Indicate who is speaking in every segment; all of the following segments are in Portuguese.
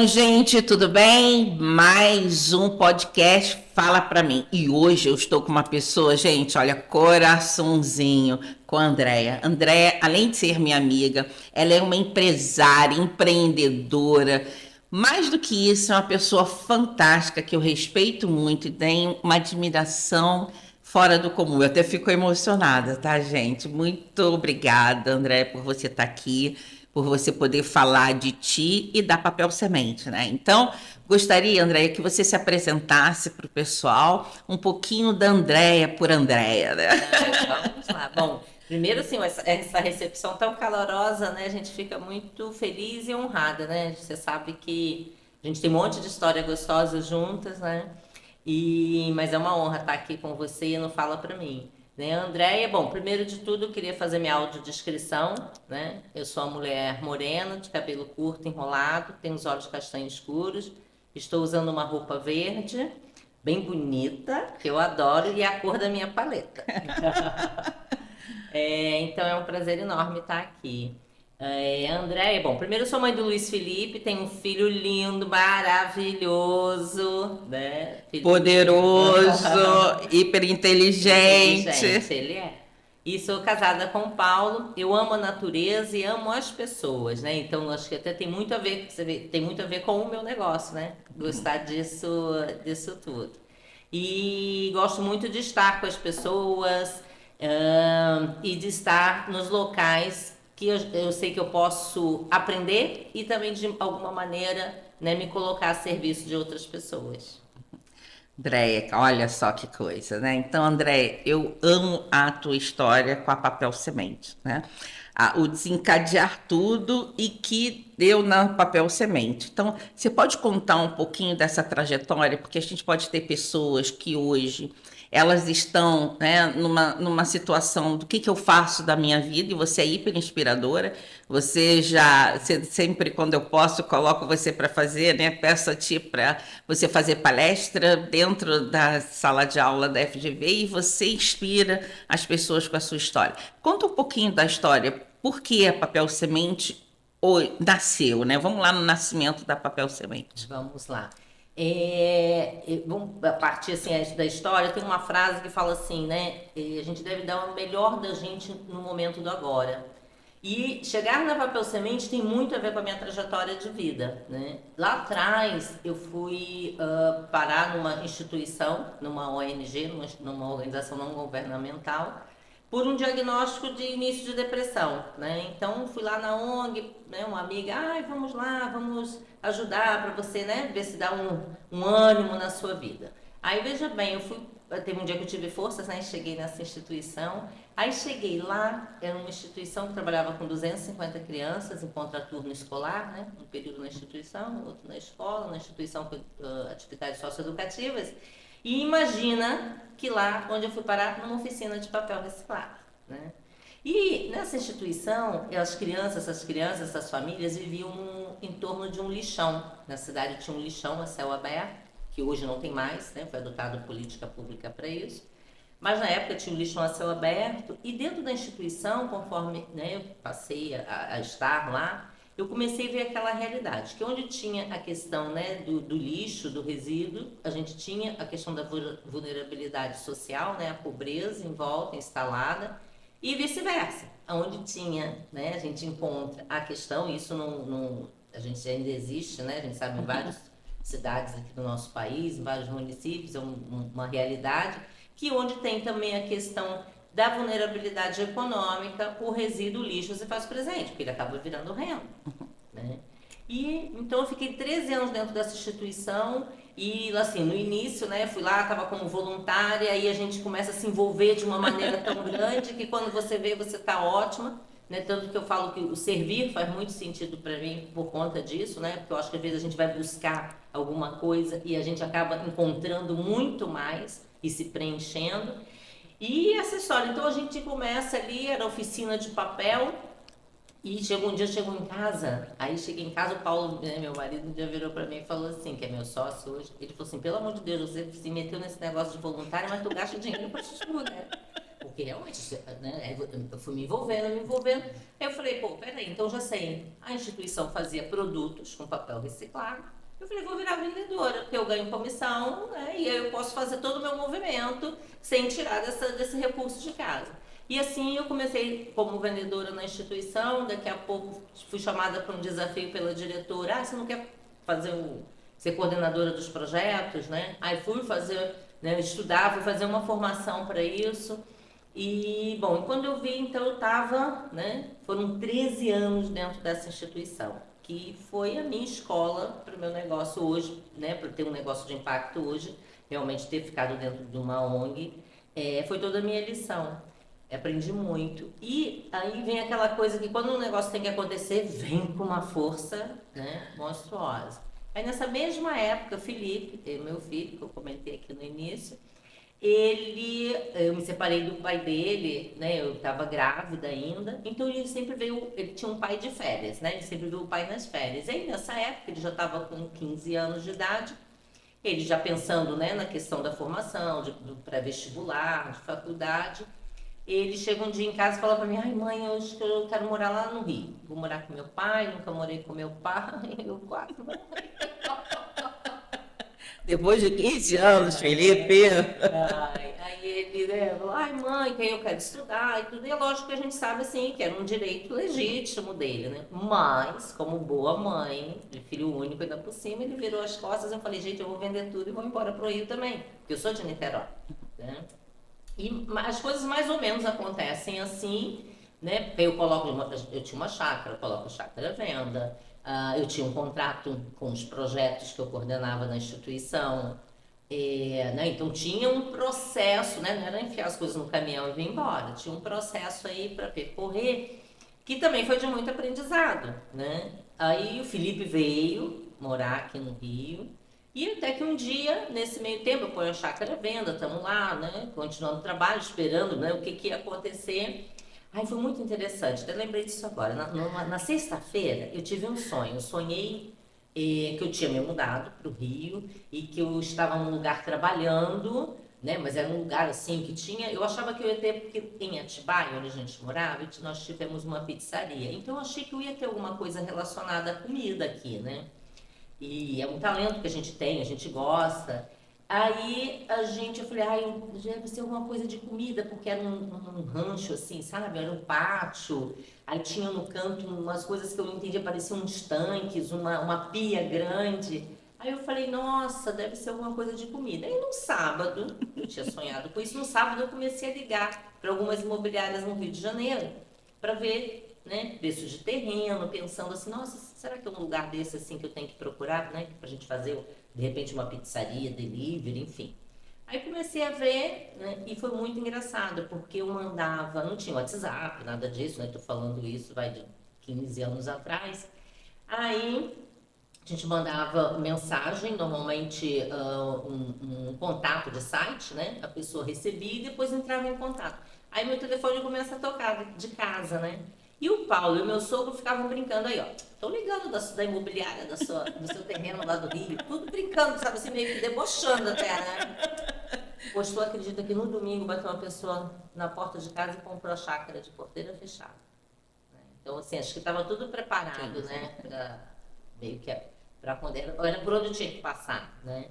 Speaker 1: Então, gente, tudo bem? Mais um podcast Fala Pra Mim. E hoje eu estou com uma pessoa, gente, olha, coraçãozinho, com a Andréia. Andréia, além de ser minha amiga, ela é uma empresária, empreendedora. Mais do que isso, é uma pessoa fantástica que eu respeito muito e tenho uma admiração fora do comum. Eu até fico emocionada, tá, gente? Muito obrigada, Andréia, por você estar aqui, por você poder falar de ti e da Papel Semente, né? Então, gostaria, Andréia, que você se apresentasse para o pessoal um pouquinho da Andréia por Andréia, né?
Speaker 2: Vamos lá. Bom, primeiro, assim, essa recepção tão calorosa, né? A gente fica muito feliz e honrada, né? Você sabe que a gente tem um monte de história gostosa juntas, né? Mas é uma honra estar aqui com você e não fala pra mim. Né, Andréia, bom, primeiro de tudo eu queria fazer minha audiodescrição, né? Eu sou uma mulher morena, de cabelo curto, enrolado, tenho os olhos castanhos escuros, estou usando uma roupa verde, bem bonita, que eu adoro, e é a cor da minha paleta. Então é um prazer enorme estar aqui. Andréia, bom, primeiro eu sou mãe do Luiz Felipe, tenho um filho lindo, maravilhoso, né?
Speaker 1: Poderoso,
Speaker 2: Inteligente,
Speaker 1: hiperinteligente.
Speaker 2: ele é. E sou casada com o Paulo, eu amo a natureza e amo as pessoas, né? Então acho que até tem muito a ver, você vê, tem muito a ver com o meu negócio, né? Gostar disso tudo. E gosto muito de estar com as pessoas, e de estar nos locais que eu sei que eu posso aprender e também de alguma maneira, né, me colocar a serviço de outras pessoas.
Speaker 1: Andréia, olha só que coisa, né? Então, Andréia, eu amo a tua história com a Papel Semente, né? O desencadear tudo e que deu na Papel Semente. Então, você pode contar um pouquinho dessa trajetória, porque a gente pode ter pessoas que hoje elas estão, né, numa situação do que eu faço da minha vida, e você é hiper inspiradora. Você sempre, quando eu posso, coloco você para fazer, né? Peço a ti para você fazer palestra dentro da sala de aula da FGV e você inspira as pessoas com a sua história. Conta um pouquinho da história, por que a Papel Semente nasceu, né? Vamos lá no nascimento da Papel Semente.
Speaker 2: Vamos lá. Vamos a partir assim, da história, tem uma frase que fala assim, né? A gente deve dar o melhor da gente no momento do agora. E chegar na Papel Semente tem muito a ver com a minha trajetória de vida, né? Lá atrás eu fui parar numa instituição, numa ONG, numa organização não governamental, por um diagnóstico de início de depressão, né? Então fui lá na ONG, né? Uma amiga, vamos lá, vamos ajudar para você, né? Ver se dá um ânimo na sua vida. Aí veja bem, teve um dia que eu tive forças, né? Cheguei nessa instituição. Aí cheguei lá, era uma instituição que trabalhava com 250 crianças em contraturno escolar, né? Um período na instituição, outro na escola, na instituição com atividades socioeducativas. E imagina que lá onde eu fui parar, numa oficina de papel reciclado, né? E nessa instituição, essas crianças, essas famílias viviam em torno de um lixão. Na cidade tinha um lixão a céu aberto, que hoje não tem mais, né? Foi adotada política pública para isso. Mas na época tinha um lixão a céu aberto e dentro da instituição, conforme, né, eu passei a estar lá, eu comecei a ver aquela realidade, que onde tinha a questão, né, do lixo, do resíduo, a gente tinha a questão da vulnerabilidade social, né, a pobreza em volta, instalada, e vice-versa. Onde tinha, né, a gente encontra a questão, isso a gente ainda existe, né, a gente sabe em várias cidades aqui do nosso país, em vários municípios, é uma realidade, que onde tem também a questão da vulnerabilidade econômica, o resíduo lixo se faz presente, porque ele acaba virando renda, né? E então eu fiquei 13 anos dentro dessa instituição e assim, no início, né, fui lá, estava como voluntária, aí a gente começa a se envolver de uma maneira tão grande que quando você vê, você está ótima, né? Tanto que eu falo que o servir faz muito sentido para mim por conta disso, né? Porque eu acho que às vezes a gente vai buscar alguma coisa e a gente acaba encontrando muito mais e se preenchendo. E essa história, então a gente começa ali, era oficina de papel, e um dia chegou em casa, aí cheguei em casa, o Paulo, né, meu marido, um dia virou pra mim e falou assim, que é meu sócio hoje, ele falou assim, pelo amor de Deus, você se meteu nesse negócio de voluntário, mas tu gasta dinheiro pra chuchu, né? porque realmente, né, eu fui me envolvendo. Aí eu falei, pô, peraí, então já sei. A instituição fazia produtos com papel reciclado. Eu falei, vou virar vendedora, porque eu ganho comissão, né, e aí eu posso fazer todo o meu movimento sem tirar desse recurso de casa. E assim eu comecei como vendedora na instituição, daqui a pouco fui chamada para um desafio pela diretora, você não quer ser coordenadora dos projetos, né? Aí fui fazer, né, estudar, fui fazer uma formação para isso. E, bom, quando eu vi, então eu estava, né, foram 13 anos dentro dessa instituição, que foi a minha escola para o meu negócio hoje, né, para ter um negócio de impacto hoje, realmente ter ficado dentro de uma ONG, foi toda a minha lição. Aprendi muito. E aí vem aquela coisa que quando um negócio tem que acontecer, vem com uma força, né, monstruosa. Aí nessa mesma época, Felipe, meu filho, que eu comentei aqui no início, eu me separei do pai dele, né? Eu estava grávida ainda, então ele tinha um pai de férias, né? Ele sempre viu o pai nas férias. Aí nessa época ele já estava com 15 anos de idade, ele já pensando, né, na questão da formação, do pré-vestibular, de faculdade. Ele chega um dia em casa e fala para mim, ai mãe, hoje eu quero morar lá no Rio. Vou morar com meu pai, nunca morei com meu pai, eu quase.
Speaker 1: Depois de 15 anos, Felipe.
Speaker 2: Aí ele, né, falou, ai mãe, que eu quero estudar e tudo. E é lógico que a gente sabe assim, que era um direito legítimo dele, né? Mas, como boa mãe, de filho único ainda por cima, ele virou as costas e eu falei, gente, eu vou vender tudo e vou embora pro Rio também, porque eu sou de Niterói, né? E as coisas mais ou menos acontecem assim, né? Eu tinha uma chácara, eu coloco a chácara à venda, eu tinha um contrato com os projetos que eu coordenava na instituição, né? Então tinha um processo, né? Não era enfiar as coisas no caminhão e vir embora, tinha um processo aí para percorrer, que também foi de muito aprendizado, né? Aí o Felipe veio morar aqui no Rio, e até que um dia, nesse meio tempo, eu ponho a chácara à venda, estamos lá, né? Continuando o trabalho, esperando, né, o que ia acontecer. Aí foi muito interessante, até lembrei disso agora. Na sexta-feira, eu tive um sonho. Eu sonhei que eu tinha me mudado para o Rio e que eu estava num lugar trabalhando, né? Mas era um lugar assim que tinha. Eu achava que eu ia ter, porque em Atibaia, onde a gente morava, nós tivemos uma pizzaria. Então eu achei que eu ia ter alguma coisa relacionada à comida aqui, né? E é um talento que a gente tem, a gente gosta. Aí eu falei, ai, deve ser alguma coisa de comida, porque era um rancho assim, sabe? Era um pátio. Aí tinha no canto umas coisas que eu não entendia, pareciam uns tanques, uma pia grande. Aí eu falei, nossa, deve ser alguma coisa de comida. Aí no sábado, eu tinha sonhado com isso, no sábado eu comecei a ligar para algumas imobiliárias no Rio de Janeiro para ver, né, preços de terreno, pensando assim, nossa, será que é um lugar desse assim que eu tenho que procurar, né, pra gente fazer de repente uma pizzaria, delivery, enfim. Aí comecei a ver, né, e foi muito engraçado, porque eu mandava, não tinha WhatsApp, nada disso, né, tô falando isso, vai de 15 anos atrás. Aí a gente mandava mensagem, normalmente um contato de site, né? A pessoa recebia e depois entrava em contato. Aí meu telefone começa a tocar de casa, né? E o Paulo e o meu sogro ficavam brincando aí, ó. Tô ligando da imobiliária, do seu terreno lá do Rio. Tudo brincando, sabe? Assim, meio que debochando até, né? Pois tu acredita que no domingo bateu uma pessoa na porta de casa e comprou a chácara de porteira fechada. Né? Então, assim, acho que estava tudo preparado, né? Pra, meio que para quando era por onde eu tinha que passar, né?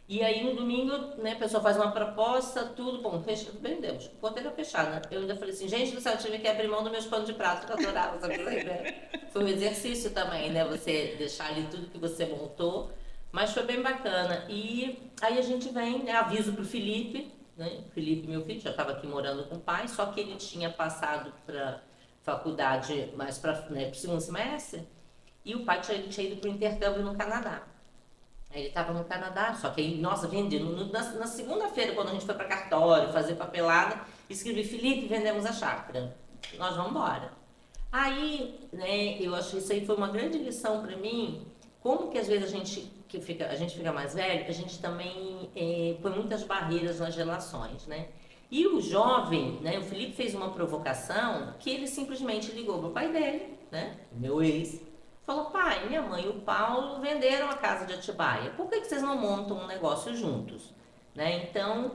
Speaker 2: E aí no domingo, né, a pessoa faz uma proposta, tudo, bom, vendemos, porteira fechada. Eu ainda falei assim, gente do céu, eu tive que abrir mão dos meus panos de prato, que eu adorava, sabe? Foi um exercício também, né, você deixar ali tudo que você montou, mas foi bem bacana. E aí a gente vem, né, aviso pro Felipe, né, Felipe, meu filho, já estava aqui morando com o pai, só que ele tinha passado para faculdade mais para, né, pro segundo semestre, e o pai tinha ido para o intercâmbio no Canadá. Aí ele estava no Canadá, só que aí, nossa, vendi. Na segunda-feira, quando a gente foi para cartório, fazer papelada, escrevi, Felipe, vendemos a chácara. Nós vamos embora. Aí, né, eu acho que isso aí foi uma grande lição para mim, como que às vezes a gente fica mais velho, a gente também põe muitas barreiras nas relações, né? E o jovem, né, o Felipe fez uma provocação que ele simplesmente ligou pro pai dele, né, meu ex, falou, pai, minha mãe e o Paulo venderam a casa de Atibaia. Por que vocês não montam um negócio juntos? Né? Então,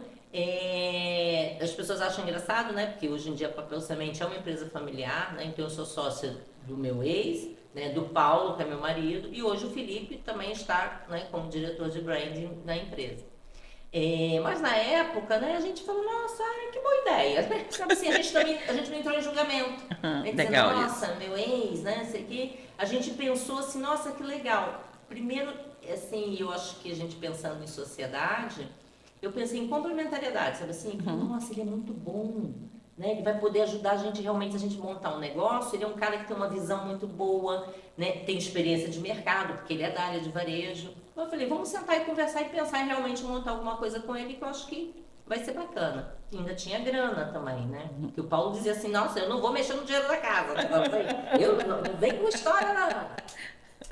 Speaker 2: As pessoas acham engraçado, né? Porque hoje em dia a Papel Semente é uma empresa familiar, né? Então eu sou sócia do meu ex, né? Do Paulo, que é meu marido, e hoje o Felipe também está, né, como diretor de branding na empresa. Mas na época, né, a gente falou, nossa, ai, que boa ideia. Sabe assim, a gente não entrou em julgamento. Né, dizendo,
Speaker 1: Legal
Speaker 2: nossa,
Speaker 1: isso.
Speaker 2: meu ex, né, sei que. A gente pensou assim, nossa, que legal. Primeiro, assim, eu acho que a gente pensando em sociedade, eu pensei em complementariedade, sabe assim? Nossa, ele é muito bom, né? Ele vai poder ajudar a gente realmente a gente montar um negócio. Ele é um cara que tem uma visão muito boa, né? Tem experiência de mercado, porque ele é da área de varejo. Eu falei, vamos sentar e conversar e pensar em realmente montar alguma coisa com ele que eu acho que vai ser bacana. E ainda tinha grana também, né? Que o Paulo dizia assim, nossa, eu não vou mexer no dinheiro da casa. Eu não vem com história, não.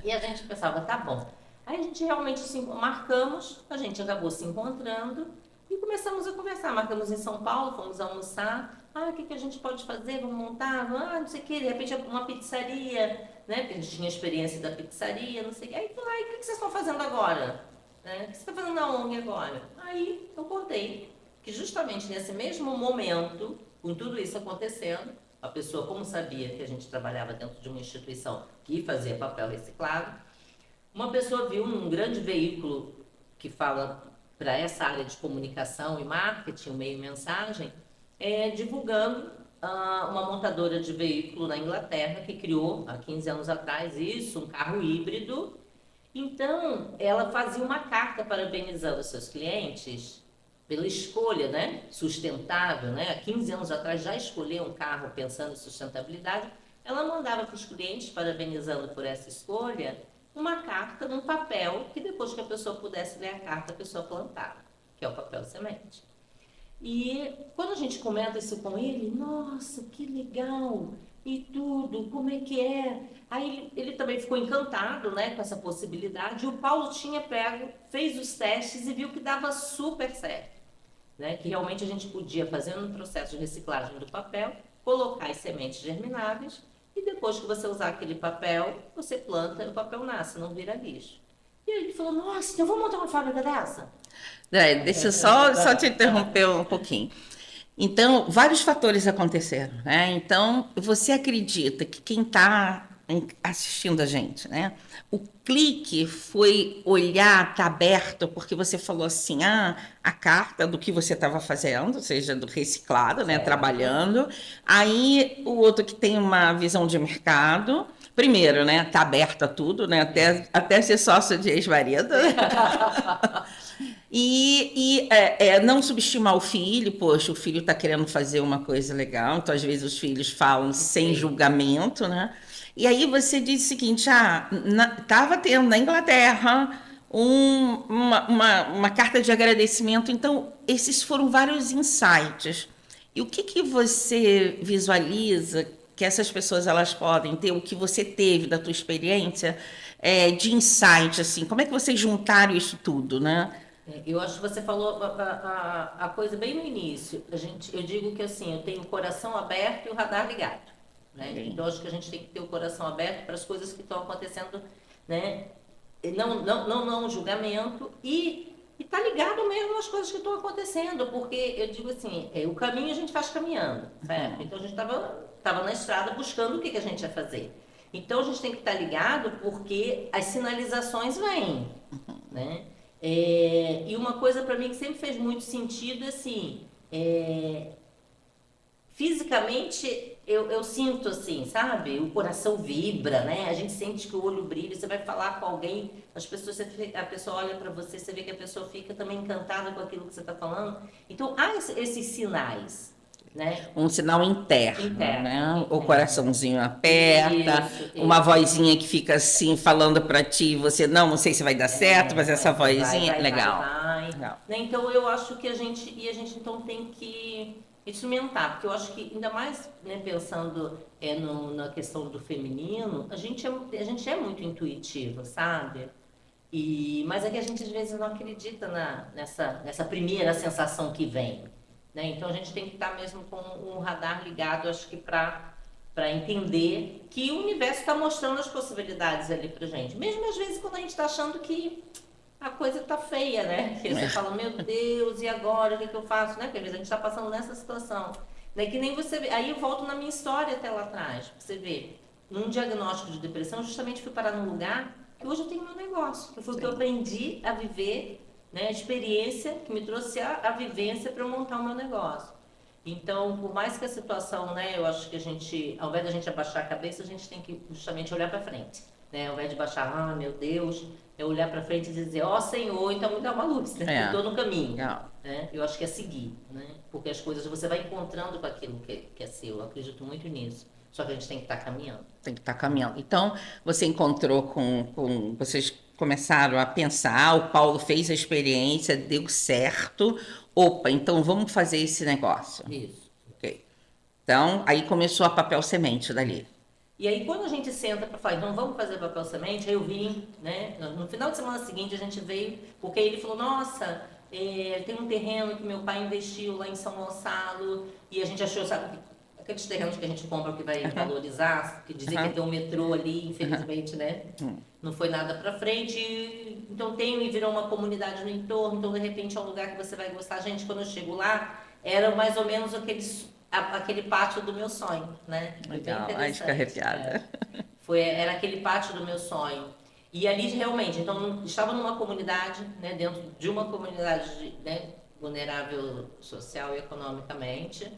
Speaker 2: E a gente pensava, tá bom. Aí a gente realmente marcamos, a gente acabou se encontrando e começamos a conversar. Marcamos em São Paulo, fomos almoçar. Ah, o que, que a gente pode fazer? Vamos montar? Ah, não sei o que. De repente, uma pizzaria, né? Porque a gente tinha experiência da pizzaria, não sei o que. Aí, o que, que vocês estão fazendo agora? Né? O que você está fazendo na ONG agora? Aí eu contei que justamente nesse mesmo momento, com tudo isso acontecendo, a pessoa, como sabia que a gente trabalhava dentro de uma instituição que fazia papel reciclado, uma pessoa viu num grande veículo que fala para essa área de comunicação e marketing, o meio mensagem, divulgando uma montadora de veículo na Inglaterra que criou há 15 anos atrás isso, um carro híbrido. Então, ela fazia uma carta parabenizando os seus clientes pela escolha, né, sustentável, né? Há 15 anos atrás já escolheu um carro pensando em sustentabilidade. Ela mandava para os clientes, parabenizando por essa escolha, uma carta num papel que depois que a pessoa pudesse ler a carta, a pessoa plantava, que é o papel semente. E quando a gente comenta isso com ele, nossa, que legal, e tudo, como é que é? Aí ele também ficou encantado, né, com essa possibilidade. E o Paulo tinha pego, fez os testes e viu que dava super certo, né, que realmente a gente podia fazer um processo de reciclagem do papel, colocar as sementes germináveis e depois que você usar aquele papel, você planta e o papel nasce, não vira lixo. E aí ele falou, nossa, então vamos montar uma fábrica dessa?
Speaker 1: Deixa eu só te interromper um pouquinho. Então, vários fatores aconteceram, né? Então, você acredita que quem está assistindo a gente, né? O clique foi olhar, tá aberto, porque você falou assim, a carta do que você estava fazendo, seja do reciclado, né? Trabalhando. Aí, o outro que tem uma visão de mercado, primeiro, né? Tá aberto a tudo, né? Até ser sócio de ex-marido, né? Não subestimar o filho, poxa, o filho está querendo fazer uma coisa legal, então às vezes os filhos falam sem julgamento, né? E aí você diz o seguinte, estava tendo na Inglaterra uma carta de agradecimento, então esses foram vários insights. E o que que você visualiza que essas pessoas elas podem ter, o que você teve da tua experiência de insight, assim, como é que vocês juntaram isso tudo, né?
Speaker 2: Eu acho que você falou a coisa bem no início. Eu digo que assim, eu tenho o coração aberto e o radar ligado. Né? Então, acho que a gente tem que ter o coração aberto para as coisas que estão acontecendo, né? Não julgamento e tá ligado mesmo às coisas que estão acontecendo, porque eu digo assim, o caminho a gente faz caminhando, certo? Então, a gente tava na estrada buscando o que a gente ia fazer. Então, a gente tem que estar ligado porque as sinalizações vêm, né? E uma coisa para mim que sempre fez muito sentido, assim, fisicamente eu sinto assim, sabe? O coração vibra, né? A gente sente que o olho brilha. Você vai falar com alguém, a pessoa olha para você, você vê que a pessoa fica também encantada com aquilo que você está falando. Então há esses sinais, né?
Speaker 1: Um sinal interno, né? O coraçãozinho aperta,
Speaker 2: Isso.
Speaker 1: uma vozinha que fica assim falando para ti, você não sei se vai dar certo, mas essa vozinha, legal.
Speaker 2: Legal. Né? Então eu acho que a gente então tem que instrumentar, porque eu acho que ainda mais, né, pensando na questão do feminino, a gente é muito intuitiva, sabe? Mas é que a gente às vezes não acredita nessa primeira sensação que vem. Né? Então a gente tem que estar mesmo com um radar ligado, acho que para entender que o universo está mostrando as possibilidades ali para gente. Mesmo às vezes quando a gente está achando que a coisa tá feia, né? Que você fala, meu Deus, e agora? O que que eu faço? Né? Porque às vezes a gente tá passando nessa situação. Né? Que nem você vê. Aí eu volto na minha história até lá atrás. Pra você ver, num diagnóstico de depressão, eu justamente fui parar num lugar que hoje eu tenho meu negócio. Que foi o que eu aprendi a viver, né? A experiência que me trouxe a vivência para eu montar o meu negócio. Então, por mais que a situação, né, eu acho que a gente, ao invés da gente abaixar a cabeça, a gente tem que justamente olhar para frente, né? Ao invés de baixar, ah, meu Deus, é olhar para frente e dizer, ó Senhor, então me dá uma luz, né? Eu estou no caminho, né? Eu acho que é seguir, né? Porque as coisas você vai encontrando com aquilo que é seu. Eu acredito muito nisso. Só que a gente tem que estar caminhando.
Speaker 1: Tem que estar caminhando. Então, você encontrou vocês começaram a pensar, o Paulo fez a experiência, deu certo. Opa, então vamos fazer esse negócio.
Speaker 2: Isso.
Speaker 1: Ok. Então, aí começou a papel semente dali.
Speaker 2: E aí, quando a gente senta para falar, então vamos fazer papel semente, aí eu vim, né? No final de semana seguinte, a gente veio, porque ele falou, nossa, tem um terreno que meu pai investiu lá em São Gonçalo, e a gente achou, sabe, aqueles terrenos que a gente compra que vai valorizar, que dizia que ia ter um metrô ali, infelizmente, né? Não foi nada para frente, então e virou uma comunidade no entorno, então de repente é um lugar que você vai gostar. Gente, quando eu chego lá, era mais ou menos aquele pátio do meu sonho, né?
Speaker 1: Legal, ai, fica arrepiada.
Speaker 2: Era aquele pátio do meu sonho. E ali realmente, então estava numa comunidade, né, dentro de uma comunidade, né, vulnerável social e economicamente.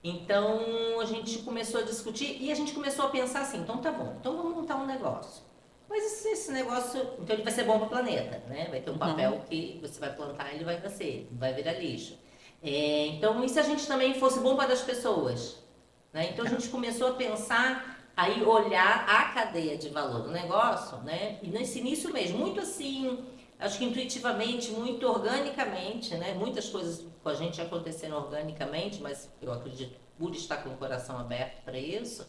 Speaker 2: Então a gente começou a discutir e a gente começou a pensar assim, então tá bom, então vamos montar um negócio. Mas esse negócio, então ele vai ser bom para o planeta, né? Vai ter um papel que você vai plantar e ele vai nascer, não vai virar lixo. Então, e se a gente também fosse bom para as pessoas? Né? Então a gente começou a pensar, aí olhar a cadeia de valor do negócio, né? E nesse início mesmo, muito assim, acho que intuitivamente, muito organicamente, né? Muitas coisas com a gente aconteceram organicamente, mas eu acredito por estar com o coração aberto para isso.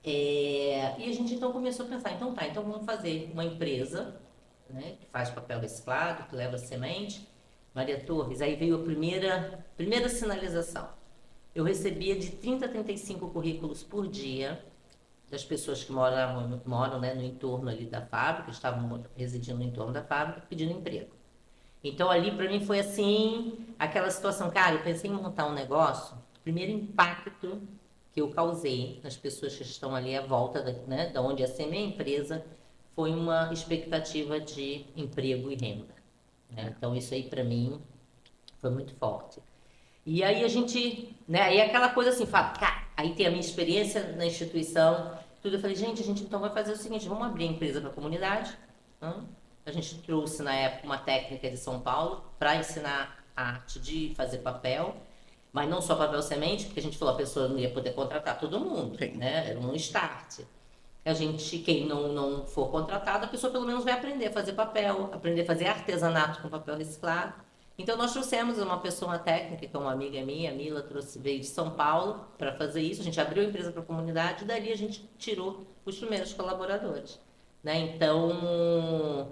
Speaker 2: E a gente então começou a pensar, então vamos fazer uma empresa, né, que faz papel reciclado, que leva semente. Maria Torres, aí veio a primeira sinalização. Eu recebia de 30 a 35 currículos por dia das pessoas que moram, né, no entorno ali da fábrica, estavam residindo no entorno da fábrica, pedindo emprego. Então ali para mim foi assim, aquela situação, cara, eu pensei em montar um negócio, o primeiro impacto que eu causei nas pessoas que estão ali à volta da onde ia ser minha empresa foi uma expectativa de emprego e renda. Né? Então isso aí para mim foi muito forte. E aí a gente, né, aí aquela coisa assim, cara, aí tem a minha experiência na instituição, tudo. Eu falei, gente, a gente então vai fazer o seguinte, vamos abrir a empresa para a comunidade. A gente trouxe na época uma técnica de São Paulo para ensinar a arte de fazer papel, mas não só papel semente, porque a gente falou a pessoa não ia poder contratar todo mundo, né? Era um start. A gente, quem não for contratado, a pessoa pelo menos vai aprender a fazer papel, aprender a fazer artesanato com papel reciclado. Então nós trouxemos uma pessoa técnica, que é uma amiga minha, a Mila, veio de São Paulo para fazer isso. A gente abriu a empresa para a comunidade e dali a gente tirou os primeiros colaboradores. Né? Então,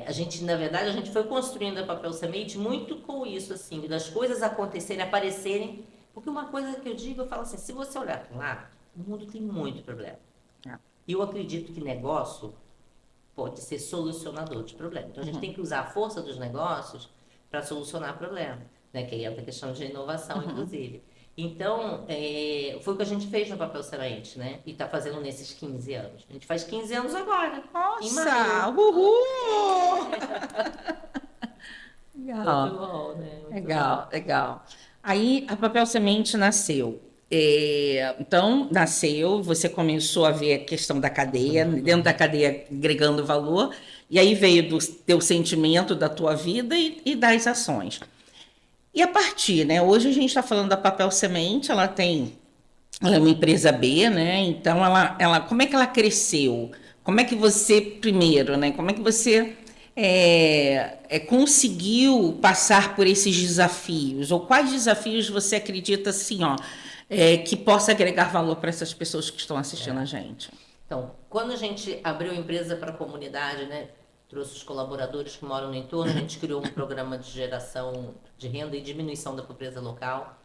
Speaker 2: a gente, na verdade, a gente foi construindo a Papel Semente muito com isso, assim, das coisas acontecerem, aparecerem. Porque uma coisa que eu digo, eu falo assim, se você olhar para lá, o mundo tem muito problema. E eu acredito que negócio pode ser solucionador de problema. Então, a gente tem que usar a força dos negócios para solucionar problema, né? Que aí é a questão de inovação, inclusive. Então, foi o que a gente fez no Papel Semente, né? E está fazendo nesses 15 anos. A gente faz 15 anos agora.
Speaker 1: Nossa! Uhul! Legal.
Speaker 2: Muito bom, né? Muito
Speaker 1: Legal,
Speaker 2: bom.
Speaker 1: legal. Aí a Papel Semente nasceu. Então, nasceu, você começou a ver a questão da cadeia, dentro da cadeia agregando valor, e aí veio do teu sentimento da tua vida e das ações. E a partir, né? Hoje a gente está falando da Papel Semente, ela é uma empresa B, né? Então, como é que ela cresceu? Como é que você, primeiro, né? Como é que você conseguiu passar por esses desafios? Ou quais desafios você acredita, assim, ó, que possa agregar valor para essas pessoas que estão assistindo a gente?
Speaker 2: Então, quando a gente abriu a empresa para a comunidade, né? Trouxe os colaboradores que moram no entorno, a gente criou um programa de geração de renda e diminuição da pobreza local.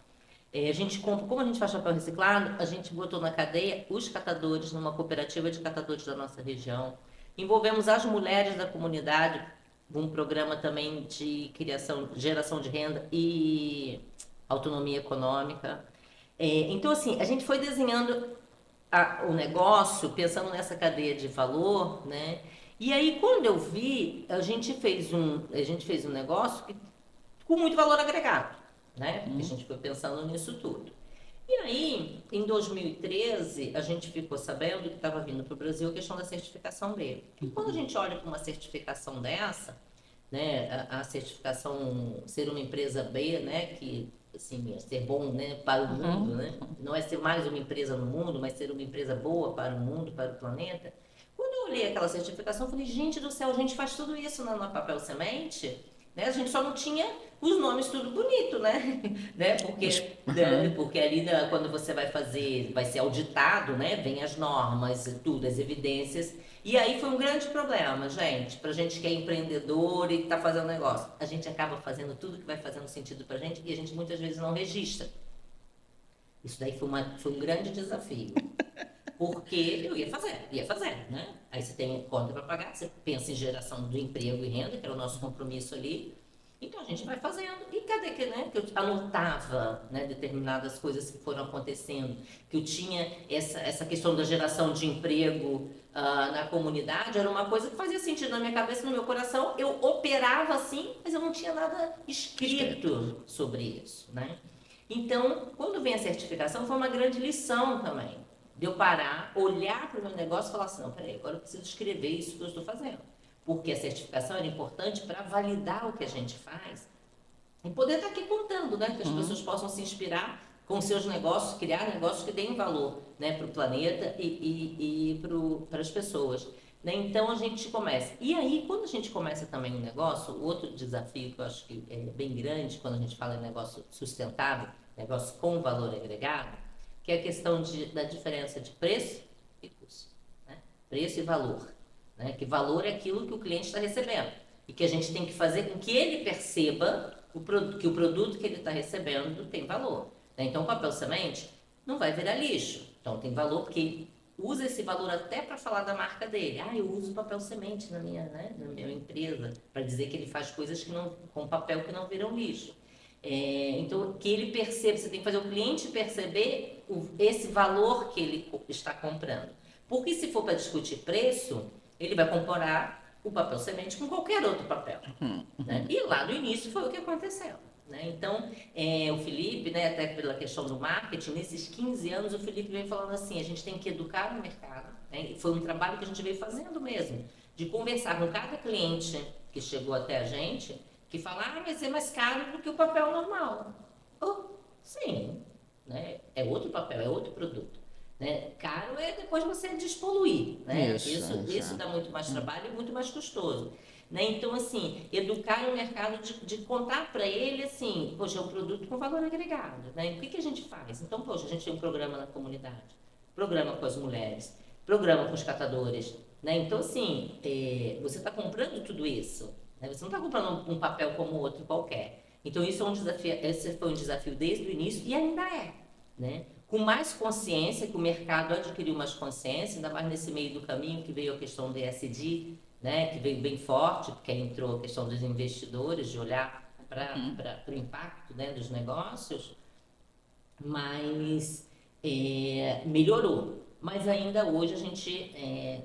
Speaker 2: A gente como a gente faz papel reciclado, a gente botou na cadeia os catadores numa cooperativa de catadores da nossa região. Envolvemos as mulheres da comunidade um programa também de criação, geração de renda e autonomia econômica. Então, assim, a gente foi desenhando o negócio pensando nessa cadeia de valor, né? E aí, quando eu vi, a gente fez um negócio com muito valor agregado, né? Porque a gente foi pensando nisso tudo. E aí, em 2013, a gente ficou sabendo que estava vindo para o Brasil a questão da certificação dele. E quando a gente olha para uma certificação dessa, né, a certificação ser uma empresa B, né, que assim, ser bom, né, para o mundo, né? Não é ser mais uma empresa no mundo, mas ser uma empresa boa para o mundo, para o planeta. Quando eu olhei aquela certificação, eu falei, gente do céu, a gente faz tudo isso na Papel Semente, né? A gente só não tinha os nomes tudo bonito, né? né? Porque ali quando você vai fazer, vai ser auditado, né? Vem as normas e tudo, as evidências. E aí foi um grande problema, gente, pra gente que é empreendedor e que tá fazendo negócio. A gente acaba fazendo tudo que vai fazendo sentido pra gente e a gente muitas vezes não registra. Isso daí foi um grande desafio. Porque eu ia fazer, né? Aí você tem conta para pagar, você pensa em geração do emprego e renda, que era o nosso compromisso ali. Então a gente vai fazendo. E cadê que, né? Que eu anotava, né, determinadas coisas que foram acontecendo, que eu tinha essa questão da geração de emprego na comunidade, era uma coisa que fazia sentido na minha cabeça, no meu coração. Eu operava assim, mas eu não tinha nada escrito sobre isso, né? Então, quando vem a certificação, foi uma grande lição também de eu parar, olhar para o meu negócio e falar assim, não, peraí, agora eu preciso escrever isso que eu estou fazendo. Porque a certificação era importante para validar o que a gente faz e poder estar aqui contando, né? Que as pessoas possam se inspirar com seus negócios, criar negócios que deem valor, né, para o planeta e para as pessoas. Né? Então a gente começa. E aí, quando a gente começa também um negócio, outro desafio que eu acho que é bem grande quando a gente fala em negócio sustentável, negócio com valor agregado, que é a questão da diferença de preço e custo. Né? Preço e valor. Né? Que valor é aquilo que o cliente está recebendo. E que a gente tem que fazer com que ele perceba que o produto que ele está recebendo tem valor. Né? Então, o papel semente não vai virar lixo. Então, tem valor porque ele usa esse valor até para falar da marca dele. Ah, eu uso papel semente na minha empresa, para dizer que ele faz coisas com papel que não viram lixo. Então, que ele perceba, você tem que fazer o cliente perceber esse valor que ele está comprando. Porque se for para discutir preço, ele vai comparar o papel semente com qualquer outro papel. Né? E lá no início foi o que aconteceu. Né? Então, o Felipe, né, até pela questão do marketing, nesses 15 anos o Felipe veio falando assim, a gente tem que educar o mercado. Né? Foi um trabalho que a gente veio fazendo mesmo, de conversar com cada cliente que chegou até a gente, que fala, vai ser mais caro do que o papel normal. Sim, né? É outro papel, é outro produto. Né? Caro é depois você despoluir. Né? Isso dá muito mais trabalho e muito mais custoso. Né? Então, assim, educar o mercado de contar para ele, assim, poxa, é um produto com valor agregado. Né? O que a gente faz? Então, poxa, a gente tem um programa na comunidade, programa com as mulheres, programa com os catadores. Né? Então, assim, você está comprando tudo isso. Né? Você não está comprando um papel como outro qualquer. Então, isso é um desafio, esse foi um desafio desde o início e ainda é. Né? Com mais consciência, que o mercado adquiriu mais consciência, ainda mais nesse meio do caminho que veio a questão do ESG, né? Que veio bem forte, porque entrou a questão dos investidores, de olhar para o impacto, né, dos negócios, mas melhorou. Mas ainda hoje a gente,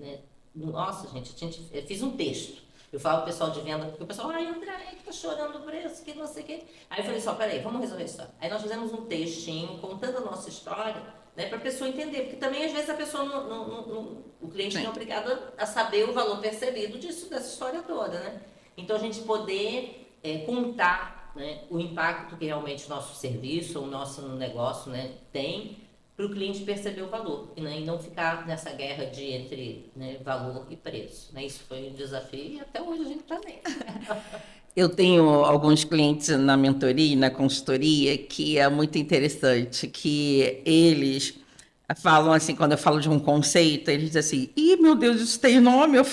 Speaker 2: né, nossa, gente, eu fiz um texto. Eu falo pro pessoal de venda, porque o pessoal, André, que tá chorando o preço, que não sei o quê. Aí eu falei só, peraí, vamos resolver a história. Aí nós fizemos um textinho contando a nossa história, né, para a pessoa entender, porque também às vezes a pessoa, o cliente não é obrigado a saber o valor percebido dessa história toda, né? Então a gente poder contar, né, o impacto que realmente o nosso serviço, o nosso negócio, né, tem, para o cliente perceber o valor, né, e não ficar nessa guerra entre, né, valor e preço. Né? Isso foi um desafio e até hoje a gente está nele.
Speaker 1: Eu tenho alguns clientes na mentoria e na consultoria que é muito interessante, que eles falam assim, quando eu falo de um conceito, eles dizem assim, meu Deus, isso tem nome? Eu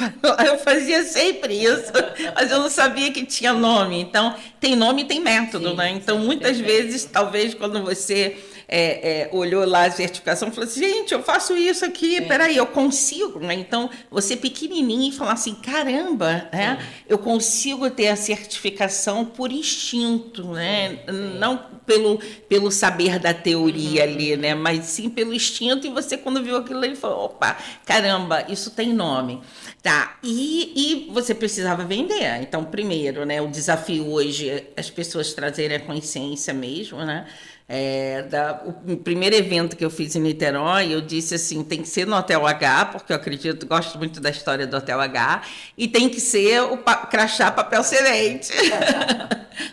Speaker 1: fazia sempre isso, mas eu não sabia que tinha nome. Então, tem nome e tem método, sim, né? Então, muitas vezes, talvez, quando você olhou lá a certificação e falou assim, gente, eu faço isso aqui, peraí, eu consigo, né? Então, você pequenininho e falar assim, caramba, né? Eu consigo ter a certificação por instinto, né? Não pelo saber da teoria ali, né? Mas sim pelo instinto, e você quando viu aquilo ali falou, opa, caramba, isso tem nome. Tá, e você precisava vender. Então, primeiro, né, o desafio hoje é as pessoas trazerem a consciência mesmo, né? O primeiro evento que eu fiz em Niterói, eu disse assim, tem que ser no Hotel H, porque eu acredito, gosto muito da história do Hotel H, e tem que ser o crachá papel semente.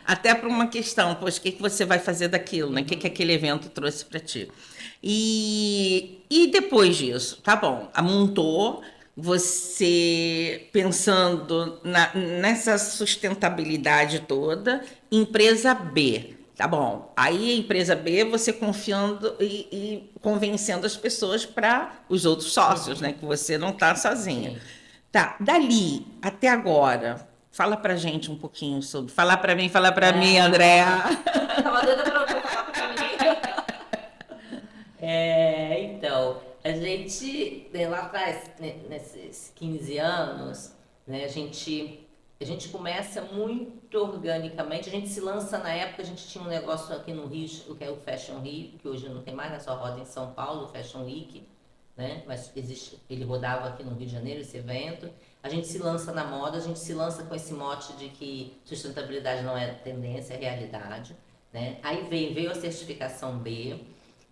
Speaker 1: Até por uma questão, pois, o que você vai fazer daquilo, né? O que aquele evento trouxe para ti? E depois disso, tá bom, montou, você pensando nessa sustentabilidade toda, empresa B, tá bom. Aí a empresa B, você confiando e convencendo as pessoas para os outros sócios, né? Que você não está sozinha.
Speaker 2: Sim.
Speaker 1: Tá, dali até agora, fala pra gente um pouquinho sobre. Fala pra mim, Andréa.
Speaker 2: Tava doida pra falar pra mim. Então, a gente, né, lá atrás, né, nesses 15 anos, né, a gente começa muito organicamente, a gente se lança na época, a gente tinha um negócio aqui no Rio, que é o Fashion Rio, que hoje não tem mais, né, só roda em São Paulo, o Fashion Week, né, mas existe, ele rodava aqui no Rio de Janeiro, esse evento. A gente se lança na moda, a gente se lança com esse mote de que sustentabilidade não é tendência, é realidade, né. Aí veio a certificação B,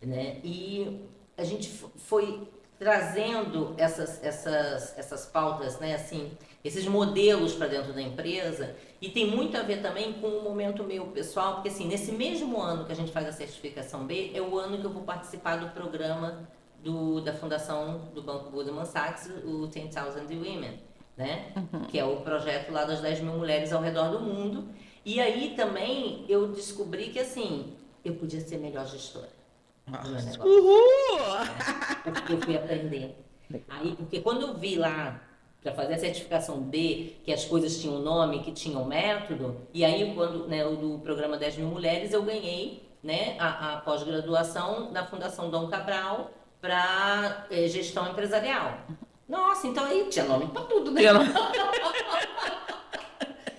Speaker 2: né? E a gente foi trazendo essas pautas, né? Assim, esses modelos para dentro da empresa, e tem muito a ver também com o momento meu pessoal, porque assim, nesse mesmo ano que a gente faz a certificação B, é o ano que eu vou participar do programa da fundação do Banco Goldman Sachs, o 10,000 Women, né? Que é o projeto lá das 10 mil mulheres ao redor do mundo. E aí também eu descobri que assim, eu podia ser melhor gestora do meu negócio.
Speaker 1: Uhul!
Speaker 2: Porque eu fui aprender. Aí, porque quando eu vi lá, para fazer a certificação B, que as coisas tinham nome, que tinham método, e aí quando, né, o do programa 10 mil mulheres, eu ganhei, né, a pós-graduação na Fundação Dom Cabral para gestão empresarial. Nossa, então aí tinha nome para tudo, né?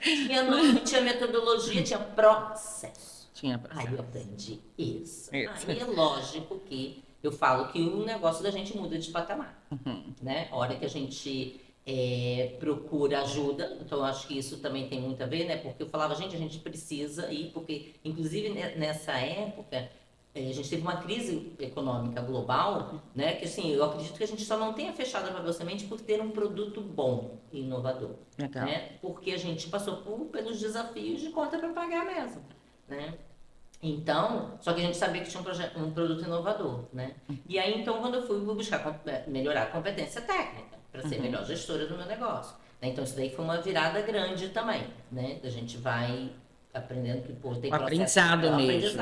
Speaker 2: Tinha nome, tinha metodologia, tinha processo.
Speaker 1: Tinha
Speaker 2: Aí eu
Speaker 1: processo.
Speaker 2: aprendi isso.
Speaker 1: Isso.
Speaker 2: Aí é lógico que eu falo que o negócio da gente muda de patamar, né? A hora que a gente procura ajuda, então eu acho que isso também tem muito a ver, né? Porque eu falava, gente, a gente precisa ir, porque inclusive nessa época a gente teve uma crise econômica global, né? Que assim, eu acredito que a gente só não tenha fechado a Papel Semente por ter um produto bom e inovador,
Speaker 1: Legal.
Speaker 2: né? Porque a gente passou pelos desafios de conta para pagar mesmo, né? Então, só que a gente sabia que tinha um produto inovador, né? E aí, então, quando eu fui buscar melhorar a competência técnica, para ser melhor gestora do meu negócio, né? Então, isso daí foi uma virada grande também, né? A gente vai aprendendo que, pô, tem
Speaker 1: O
Speaker 2: processo.
Speaker 1: aprendizado mesmo.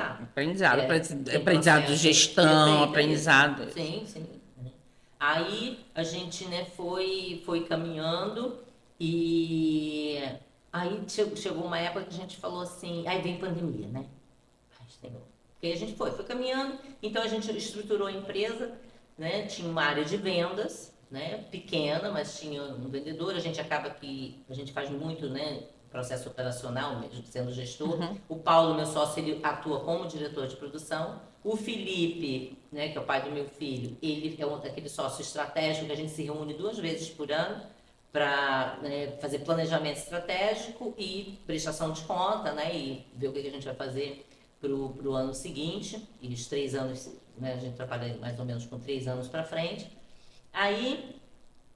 Speaker 1: Aprendizado de gestão,
Speaker 2: perfeito,
Speaker 1: aprendizado.
Speaker 2: Sim, sim. Aí a gente, né, foi caminhando e aí chegou uma época que a gente falou assim, aí vem pandemia, né? Ai, Senhor. Porque a gente foi caminhando, então a gente estruturou a empresa, né? Tinha uma área de vendas, né? Pequena, mas tinha um vendedor, a gente acaba que a gente faz muito, né? Processo operacional, mesmo sendo gestor. O Paulo, meu sócio, ele atua como diretor de produção. O Felipe, né, que é o pai do meu filho, ele é aquele sócio estratégico que a gente se reúne 2 vezes por ano para, né, fazer planejamento estratégico e prestação de conta, né, e ver o que a gente vai fazer para o ano seguinte. E os 3 anos, né, a gente trabalha mais ou menos com 3 anos para frente. Aí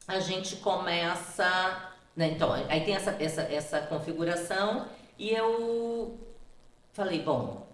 Speaker 2: a gente começa, né, então, aí tem essa configuração e eu falei, bom,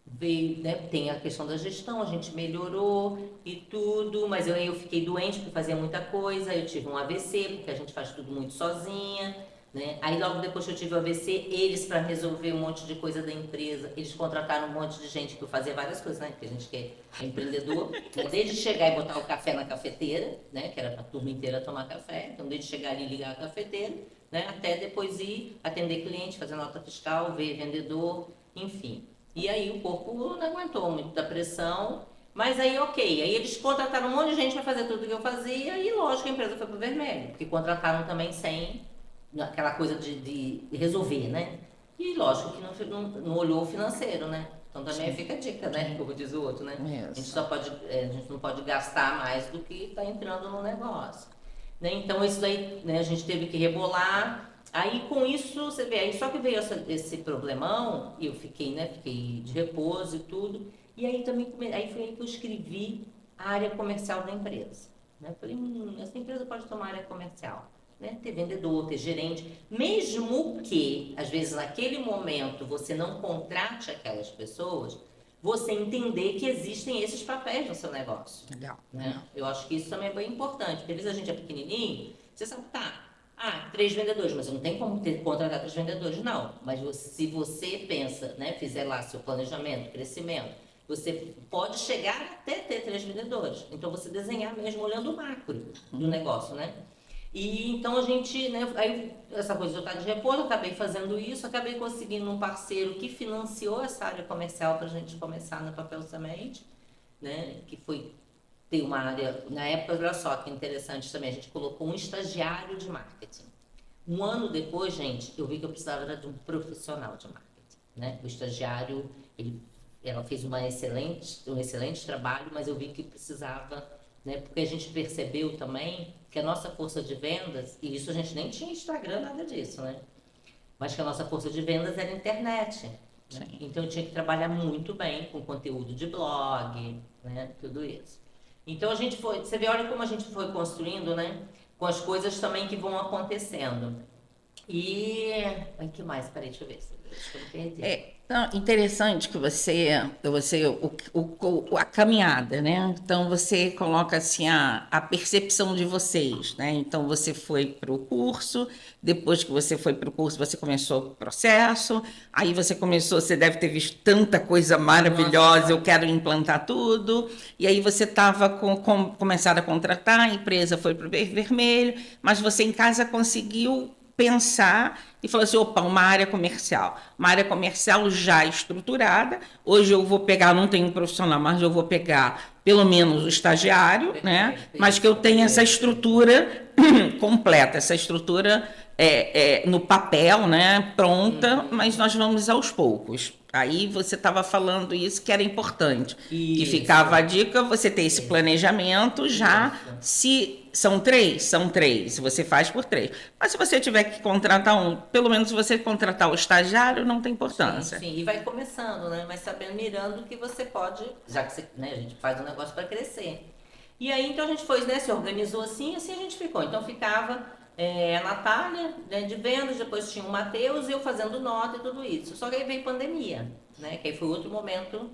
Speaker 2: veio, né, tem a questão da gestão, a gente melhorou e tudo, mas eu fiquei doente porque fazia muita coisa, eu tive um AVC, porque a gente faz tudo muito sozinha, né? Aí logo depois que eu tive o AVC, eles, para resolver um monte de coisa da empresa, eles contrataram um monte de gente que eu fazia várias coisas, né? Porque a gente que é empreendedor, né? Desde chegar e botar o café na cafeteira, né? Que era para a turma inteira tomar café, então desde chegar ali e ligar a cafeteira, né? Até depois ir atender cliente, fazer nota fiscal, ver vendedor, enfim. E aí o corpo não aguentou muito da pressão, mas aí ok. Aí eles contrataram um monte de gente para fazer tudo que eu fazia e lógico a empresa foi pro vermelho, porque contrataram também sem aquela coisa de resolver, né? E lógico que não olhou o financeiro, né? Então também fica a dica, né? Como diz o outro, né? A gente
Speaker 1: Isso.
Speaker 2: a gente não pode gastar mais do que está entrando no negócio. Né? Então isso daí, né, a gente teve que rebolar. Aí com isso, você vê, aí só que veio esse problemão, e eu fiquei, né? Fiquei de repouso e tudo. E aí também aí foi aí que eu escrevi a área comercial da empresa. Né? Falei, essa empresa pode tomar área comercial. Né? Ter vendedor, ter gerente, mesmo que, às vezes, naquele momento você não contrate aquelas pessoas, você entender que existem esses papéis no seu negócio.
Speaker 1: Legal.
Speaker 2: Né? Eu acho que isso também é bem importante, porque às vezes a gente é pequenininho, você sabe, tá, 3 vendedores, mas não tem como contratar 3 vendedores, não. Mas se você pensa, né, fizer lá seu planejamento, crescimento, você pode chegar até ter 3 vendedores. Então, você desenhar mesmo olhando o macro do negócio, né? E então a gente, né, aí essa coisa de eu estar de repouso, eu acabei fazendo isso, acabei conseguindo um parceiro que financiou essa área comercial para a gente começar no Papel Semente, né, que foi ter uma área, na época, olha só que interessante também, a gente colocou um estagiário de marketing. Um ano depois, gente, eu vi que eu precisava de um profissional de marketing, né? O estagiário, ela fez um excelente trabalho, mas eu vi que precisava, né? Porque a gente percebeu também que a nossa força de vendas, e isso a gente nem tinha Instagram, nada disso, né? Mas que a nossa força de vendas era a internet. Né? Então eu tinha que trabalhar muito bem com conteúdo de blog, né? Tudo isso. Então a gente foi, você vê, olha como a gente foi construindo, né? Com as coisas também que vão acontecendo. E. Ai, que mais? Peraí, deixa eu ver. Acho que eu me perdi.
Speaker 1: Então, interessante que a caminhada, né? Então, você coloca assim a percepção de vocês, né? Então, você foi para o curso, depois que você foi para o curso, você começou o processo, aí você deve ter visto tanta coisa maravilhosa,
Speaker 2: Nossa.
Speaker 1: eu quero implantar tudo, e aí você estava começado a contratar, a empresa foi para o vermelho, mas você em casa conseguiu pensar e falou assim, opa, uma área comercial já estruturada, hoje eu vou pegar, não tenho um profissional, mas eu vou pegar pelo menos o estagiário, né? Mas que eu tenha essa estrutura completa, essa estrutura no papel, né? Pronta, mas nós vamos aos poucos. Aí você estava falando isso que era importante, que ficava a dica você ter esse planejamento já, se são 3, você faz por 3. Mas se você tiver que contratar pelo menos se você contratar o estagiário, não tem importância.
Speaker 2: Sim, e vai começando, né? Mas sabendo, mirando que você pode, já que você, né, a gente faz um negócio para crescer. E aí, então a gente foi, né, se organizou assim a gente ficou. Então ficava a Natália, né, de vendas, depois tinha o Matheus e eu fazendo nota e tudo isso. Só que aí veio pandemia, né? Que aí foi outro momento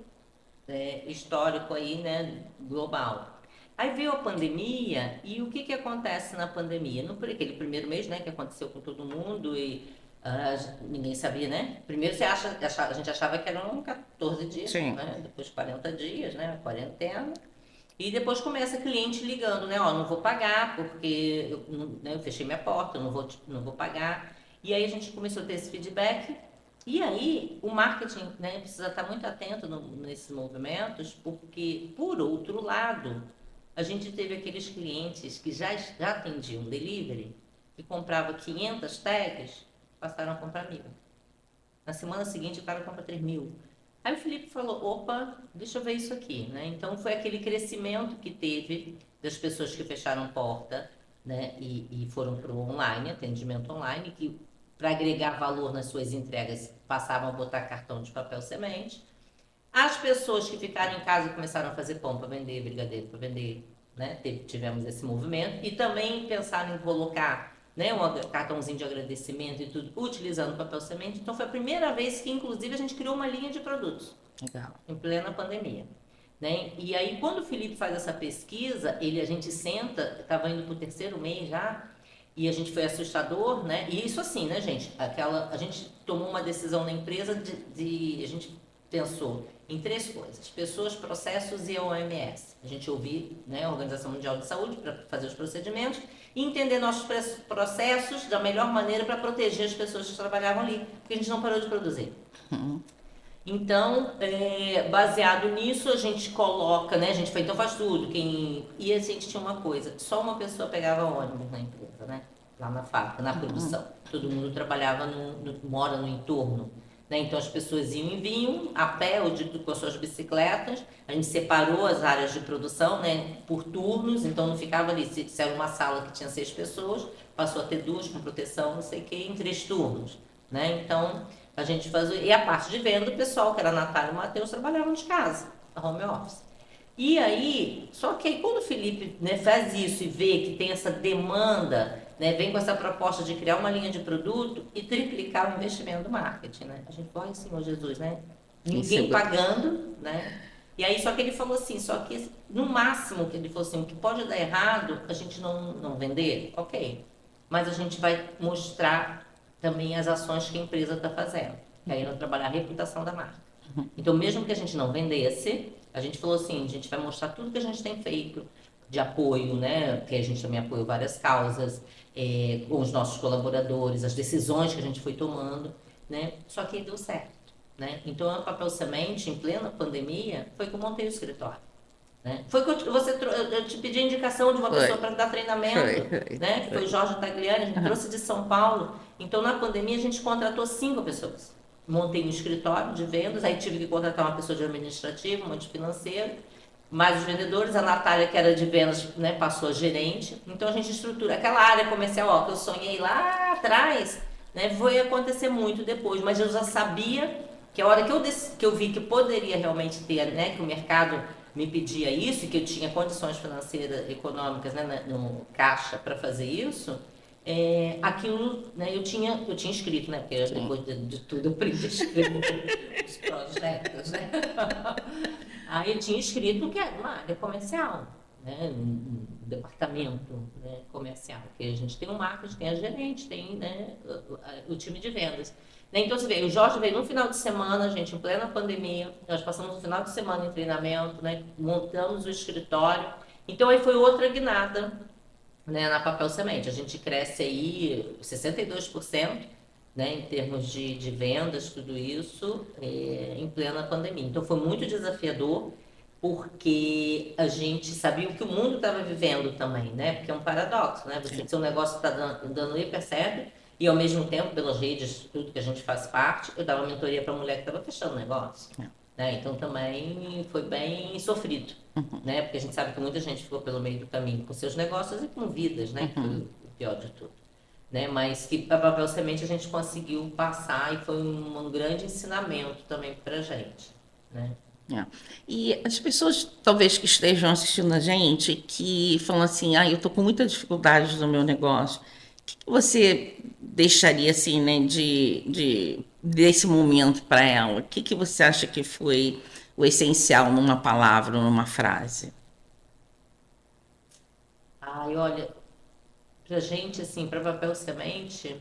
Speaker 2: histórico aí, né, global. Aí veio a pandemia e o que acontece na pandemia? No aquele primeiro mês, né, que aconteceu com todo mundo e ninguém sabia, né? Primeiro a gente achava que eram 14 dias, né? Depois 40 dias, né? Quarentena. E depois começa cliente ligando, né? Ó, não vou pagar porque eu fechei minha porta, eu não vou pagar. E aí a gente começou a ter esse feedback. E aí o marketing, né, precisa estar muito atento nesses movimentos, porque, por outro lado, a gente teve aqueles clientes que já atendiam delivery, que comprava 500 tags, passaram a comprar 1.000. Na semana seguinte, o cara compra 3.000. Aí o Felipe falou, opa, deixa eu ver isso aqui, né? Então foi aquele crescimento que teve das pessoas que fecharam porta, né? E foram para o online, atendimento online, que para agregar valor nas suas entregas passavam a botar cartão de papel semente. As pessoas que ficaram em casa começaram a fazer pão para vender, brigadeiro para vender, né? Tivemos esse movimento. E também pensaram em colocar, né, um cartãozinho de agradecimento e tudo, utilizando papel semente. Então foi a primeira vez que, inclusive, a gente criou uma linha de produtos.
Speaker 1: Legal.
Speaker 2: Em plena pandemia. Né? E aí, quando o Felipe faz essa pesquisa, a gente senta, estava indo para o 3º mês já, e a gente foi assustador, né? E isso assim, né, gente? A gente tomou uma decisão na empresa a gente pensou em 3 coisas: pessoas, processos e OMS. A gente ouviu, né, a Organização Mundial de Saúde para fazer os procedimentos e entender nossos processos da melhor maneira para proteger as pessoas que trabalhavam ali, porque a gente não parou de produzir. Então, baseado nisso, a gente coloca, né? A gente então faz tudo. E a gente tinha uma coisa, só uma pessoa pegava ônibus na empresa, né? Lá na fábrica, na produção. Todo mundo trabalhava, mora no entorno. Né? Então as pessoas iam e vinham a pé ou com suas bicicletas. A gente separou as áreas de produção, né, por turnos, então não ficava ali. Se era uma sala que tinha 6 pessoas, passou a ter 2 com proteção, não sei o que, em 3 turnos. Né? Então a gente fazia. E a parte de venda, o pessoal, que era a Natália e o Matheus, trabalhavam de casa, a home office. E aí, só que aí quando o Felipe, né, faz isso e vê que tem essa demanda, né, vem com essa proposta de criar uma linha de produto e triplicar o investimento do marketing, né? A gente fala assim, Senhor Jesus, né? Ninguém pagando, né? E aí, só que ele falou assim, só que no máximo que ele falou assim, o que pode dar errado, a gente não vender, ok. Mas a gente vai mostrar também as ações que a empresa está fazendo. Que aí vai trabalhar a reputação da marca. Então, mesmo que a gente não vendesse, a gente falou assim, a gente vai mostrar tudo que a gente tem feito de apoio, né? Porque a gente também apoiou várias causas, com os nossos colaboradores, as decisões que a gente foi tomando, né? Só que deu certo, né? Então, a Papel Semente, em plena pandemia, foi que eu montei o escritório. Né? Foi que eu te pedi a indicação de uma pessoa para dar treinamento, né? Que foi o Jorge Tagliani, a gente trouxe de São Paulo. Então, na pandemia, a gente contratou 5 pessoas. Montei um escritório de vendas, aí tive que contratar uma pessoa de administrativo, uma de financeiro, mais os vendedores, a Natália, que era de vendas, né, passou a gerente. Então, a gente estrutura aquela área comercial, ó, que eu sonhei lá atrás, né, foi acontecer muito depois, mas eu já sabia que a hora que eu vi que poderia realmente ter, né, que o mercado me pedia isso, e que eu tinha condições financeiras, econômicas, né, no caixa para fazer isso, aquilo, né, eu tinha escrito, né, porque depois de tudo eu aprendi a escrever os projetos, né. Aí eu tinha escrito que era uma área comercial, né, um departamento, né, comercial, porque a gente tem o marketing, tem a gerente, tem, né, o time de vendas. Então, você vê, o Jorge veio no final de semana, gente, em plena pandemia, nós passamos o final de semana em treinamento, né, montamos o escritório. Então, aí foi outra guinada, né, na Papel Semente. A gente cresce aí 62%, né, em termos de vendas, tudo isso, em plena pandemia. Então, foi muito desafiador, porque a gente sabia o que o mundo estava vivendo também, né? Porque é um paradoxo, né? Você, seu negócio está dando hiper certo, e ao mesmo tempo, pelas redes, tudo que a gente faz parte, eu dava mentoria para a mulher que estava fechando o negócio. Né? Então também foi bem sofrido, né? Porque a gente sabe que muita gente ficou pelo meio do caminho com seus negócios e com vidas, né? Que foi o pior de tudo. Né? Mas que a Papel Semente a gente conseguiu passar, e foi um grande ensinamento também para a gente, né?
Speaker 1: E as pessoas, talvez, que estejam assistindo a gente, que falam assim, eu estou com muita dificuldade no meu negócio, o que você deixaria, assim, né, desse momento para ela? O que você acha que foi o essencial numa palavra, numa frase?
Speaker 2: Olha, pra gente, assim, para Papel Semente,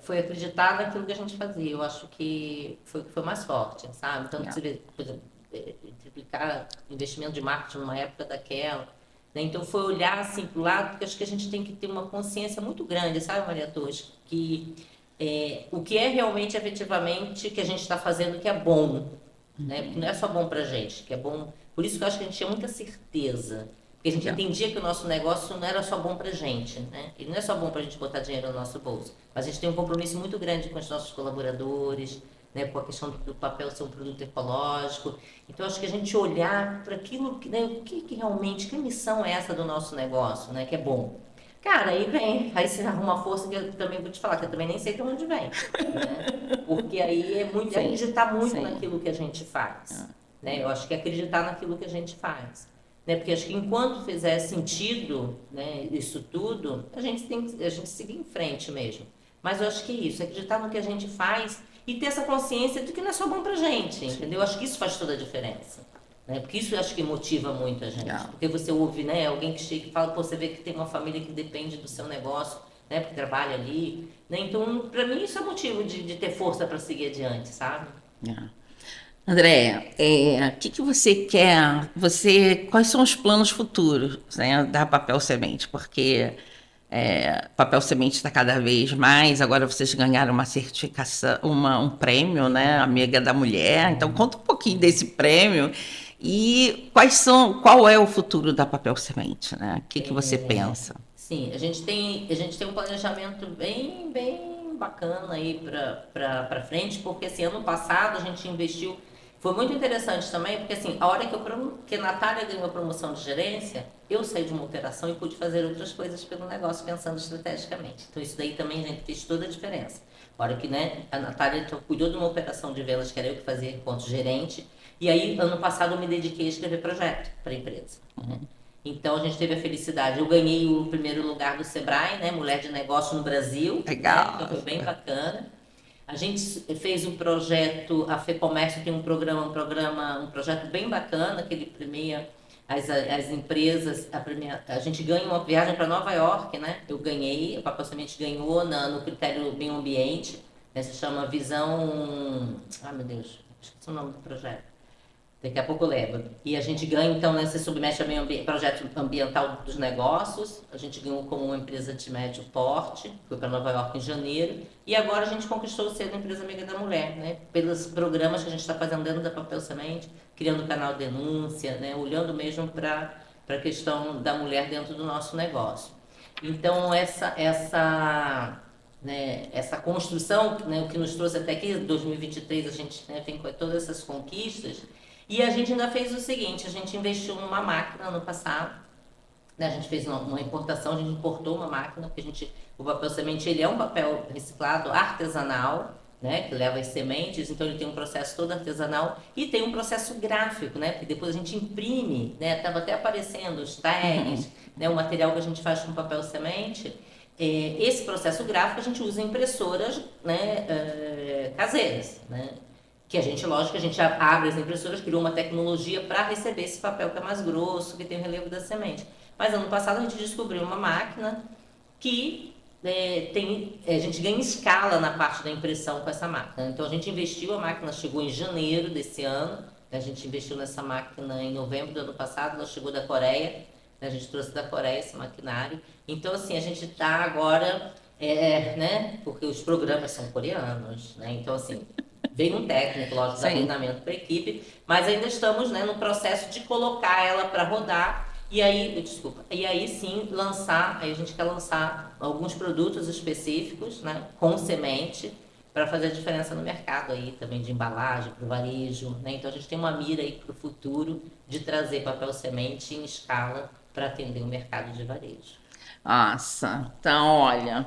Speaker 2: foi acreditar naquilo que a gente fazia. Eu acho que foi mais forte, sabe? Então, você vê, por exemplo, triplicar investimento de marketing numa época daquela. Né? Então, foi olhar assim para o lado, porque acho que a gente tem que ter uma consciência muito grande, sabe, Maria Torres? Que o que é realmente, efetivamente, que a gente está fazendo que é bom. Né? Porque não é só bom para a gente, que é bom. Por isso que eu acho que a gente tinha muita certeza. Porque a gente entendia que o nosso negócio não era só bom para a gente, né? Ele não é só bom para a gente botar dinheiro no nosso bolso, mas a gente tem um compromisso muito grande com os nossos colaboradores, né? Com a questão do papel ser um produto ecológico. Então, acho que a gente olhar para aquilo, né? O que realmente, que missão é essa do nosso negócio, né? Que é bom. Cara, aí você arruma uma força que eu também vou te falar, que eu também nem sei de onde vem, né? Porque aí é muito, acreditar muito naquilo que a gente faz, né? Eu acho que é acreditar naquilo que a gente faz. Né? Porque acho que enquanto fizer sentido, né, isso tudo, a gente seguir em frente mesmo. Mas eu acho que é isso, acreditar no que a gente faz e ter essa consciência de que não é só bom pra gente, entendeu? Eu acho que isso faz toda a diferença. Né? Porque isso eu acho que motiva muito a gente. Porque você ouve, né, alguém que chega e fala, pô, você vê que tem uma família que depende do seu negócio, né, porque trabalha ali. Né? Então, para mim, isso é motivo de ter força para seguir adiante, sabe?
Speaker 1: Andréia, o que você quer? Quais são os planos futuros, né, da Papel Semente? Porque Papel semente está cada vez mais. Agora vocês ganharam uma certificação, um prêmio, né? Amiga da Mulher. Então conta um pouquinho desse prêmio e qual é o futuro da Papel Semente, né? O que você pensa?
Speaker 2: Sim, a gente tem um planejamento bem bacana aí para frente, porque assim, ano passado a gente investiu, foi muito interessante também, porque assim, a hora que a Natália ganhou a promoção de gerência, eu saí de uma operação e pude fazer outras coisas pelo negócio, pensando estrategicamente. Então isso daí também, gente, fez toda a diferença. A hora que, né, a Natália cuidou de uma operação de vendas que era eu que fazia enquanto gerente, e aí ano passado eu me dediquei a escrever projeto para a empresa. Né? Então a gente teve a felicidade. Eu ganhei o primeiro lugar do Sebrae, né? Mulher de Negócio no Brasil.
Speaker 1: Legal.
Speaker 2: Né? Então foi bem bacana. A gente fez um projeto, a FEComércio tem um projeto bem bacana que ele premia as empresas. A gente ganha uma viagem para Nova York, né? Eu ganhei, a Papel Semente ganhou no critério meio ambiente. Né? Se chama Visão. Ai meu Deus, esqueci o nome do projeto. Daqui a pouco leva. E a gente ganha, então, né, se submete ao projeto ambiental dos negócios. A gente ganhou como uma empresa de médio porte, foi para Nova York em janeiro. E agora a gente conquistou o selo da Empresa Amiga da Mulher, né? Pelos programas que a gente está fazendo dentro da Papel Semente, criando canal denúncia, né? Olhando mesmo para a questão da mulher dentro do nosso negócio. Então, essa construção, né, o que nos trouxe até aqui, 2023, a gente, né, vem com todas essas conquistas. E a gente ainda fez o seguinte, a gente investiu numa máquina no passado, né? A gente fez uma importação, a gente importou uma máquina, porque o papel semente ele é um papel reciclado artesanal, né? Que leva as sementes, então ele tem um processo todo artesanal e tem um processo gráfico, né? Porque depois a gente imprime, né? Estava até aparecendo os tags, né? O material que a gente faz com papel semente. Esse processo gráfico a gente usa impressoras, né? Caseiras, né? Que a gente, lógico, a gente abre as impressoras, criou uma tecnologia para receber esse papel que é mais grosso, que tem o relevo da semente. Mas ano passado a gente descobriu uma máquina que a gente ganha escala na parte da impressão com essa máquina. Então a gente investiu, a máquina chegou em janeiro desse ano, a gente investiu nessa máquina em novembro do ano passado, ela chegou da Coreia, a gente trouxe da Coreia esse maquinário. Então assim, a gente está agora, né, porque os programas são coreanos, né, então assim... Veio um técnico, lógico, de treinamento para a equipe, mas ainda estamos, né, no processo de colocar ela para rodar e aí sim lançar, aí a gente quer lançar alguns produtos específicos, né, com semente para fazer a diferença no mercado aí também de embalagem, para o varejo, né, então a gente tem uma mira aí para o futuro de trazer papel semente em escala para atender o mercado de varejo.
Speaker 1: Nossa, então olha,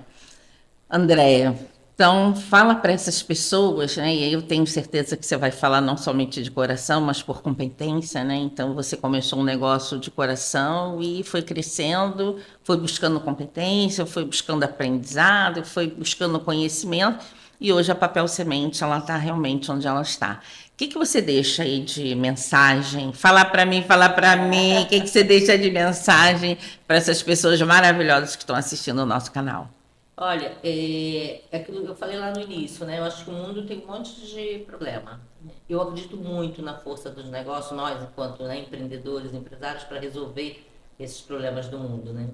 Speaker 1: Andréia, então, fala para essas pessoas, né? E eu tenho certeza que você vai falar não somente de coração, mas por competência, né? Então, você começou um negócio de coração e foi crescendo, foi buscando competência, foi buscando aprendizado, foi buscando conhecimento, e hoje a Papel Semente, ela está realmente onde ela está. O que você deixa aí de mensagem? Fala para mim, o que você deixa de mensagem para essas pessoas maravilhosas que estão assistindo o nosso canal?
Speaker 2: Olha, é aquilo que eu falei lá no início, né? Eu acho que o mundo tem um monte de problema. Eu acredito muito na força dos negócios, nós, enquanto, né, empreendedores, empresários, para resolver esses problemas do mundo, né?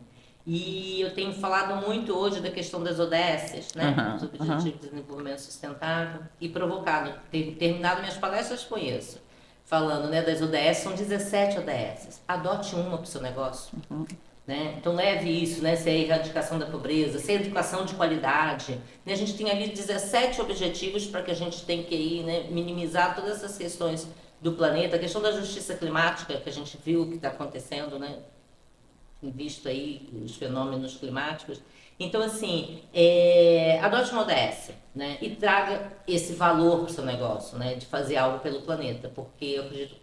Speaker 2: E eu tenho falado muito hoje da questão das ODS, né? Os Objetivos de Desenvolvimento Sustentável, e provocado, terminado minhas palestras com isso, falando, né, das ODS, são 17 ODS. Adote uma para o seu negócio. Né? Então leve isso, né? Se é a erradicação da pobreza, se é a educação de qualidade, né? A gente tem ali 17 objetivos para que a gente tenha que ir, né, minimizar todas essas questões do planeta, a questão da justiça climática que a gente viu que está acontecendo, né? Visto aí os fenômenos climáticos. Então assim, adote uma ODS, né? E traga esse valor para o seu negócio, né? De fazer algo pelo planeta, porque eu acredito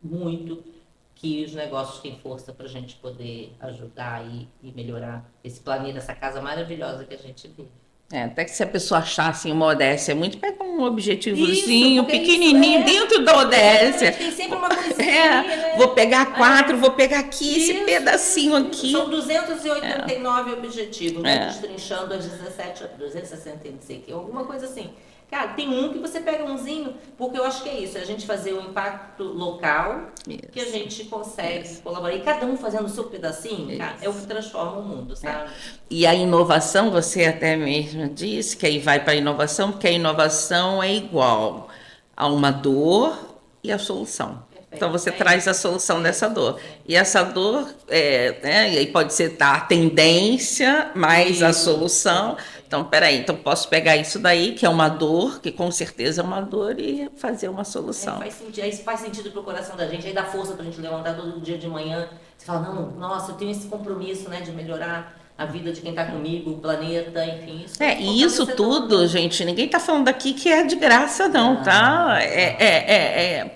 Speaker 2: muito que os negócios têm força para a gente poder ajudar e melhorar esse planeta, essa casa maravilhosa que a gente vive.
Speaker 1: Até que se a pessoa achar assim, uma ODS, muito pega um objetivozinho pequenininho dentro da ODS.
Speaker 2: Tem sempre uma coisinha, né?
Speaker 1: Vou pegar 4, vou pegar aqui, esse pedacinho aqui.
Speaker 2: São 289 objetivos, né? Destrinchando as 17, 260, não sei o que, alguma coisa assim. Cara, tem um que você pega umzinho, porque eu acho que é isso, é a gente fazer um impacto local, que a gente consegue colaborar. E cada um fazendo o seu pedacinho, cara, é o que transforma o mundo, sabe?
Speaker 1: E a inovação, você até mesmo disse que aí vai para a inovação, porque a inovação é igual a uma dor e a solução. Então você traz a solução dessa dor. E essa dor, né, e aí pode ser a tendência mais a solução. Então, peraí, então posso pegar isso daí, que é uma dor, que com certeza é uma dor, e fazer uma solução.
Speaker 2: Aí faz sentido pro coração da gente, aí dá força pra gente levantar todo dia de manhã. Você fala, não, nossa, eu tenho esse compromisso, né, de melhorar a vida de quem está comigo, o planeta, enfim.
Speaker 1: E isso tudo, gente, ninguém está falando aqui que é de graça, não, tá?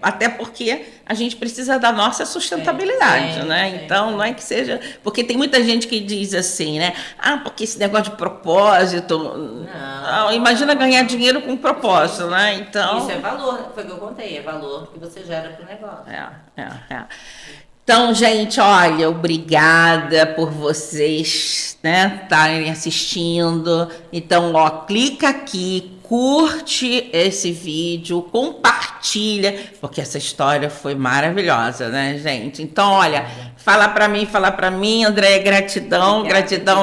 Speaker 1: Até porque a gente precisa da nossa sustentabilidade, né? Então, não é que seja... Porque tem muita gente que diz assim, né? Ah, porque esse negócio de propósito... Não, imagina ganhar dinheiro com propósito, né? Então...
Speaker 2: Isso é valor, foi o que eu contei, é valor que você gera para o negócio.
Speaker 1: Então, gente, olha, obrigada por vocês, né, estarem assistindo. Então, ó, clica aqui, curte esse vídeo, compartilha, porque essa história foi maravilhosa, né, gente? Então, olha, fala pra mim, Andréia, gratidão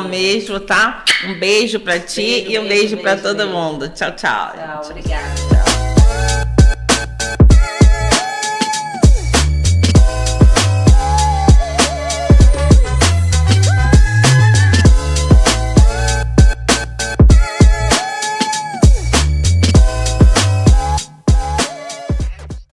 Speaker 1: mesmo, tá? Um beijo pra ti e um beijo pra todo mundo. Tchau, tchau.
Speaker 2: Tchau, obrigada.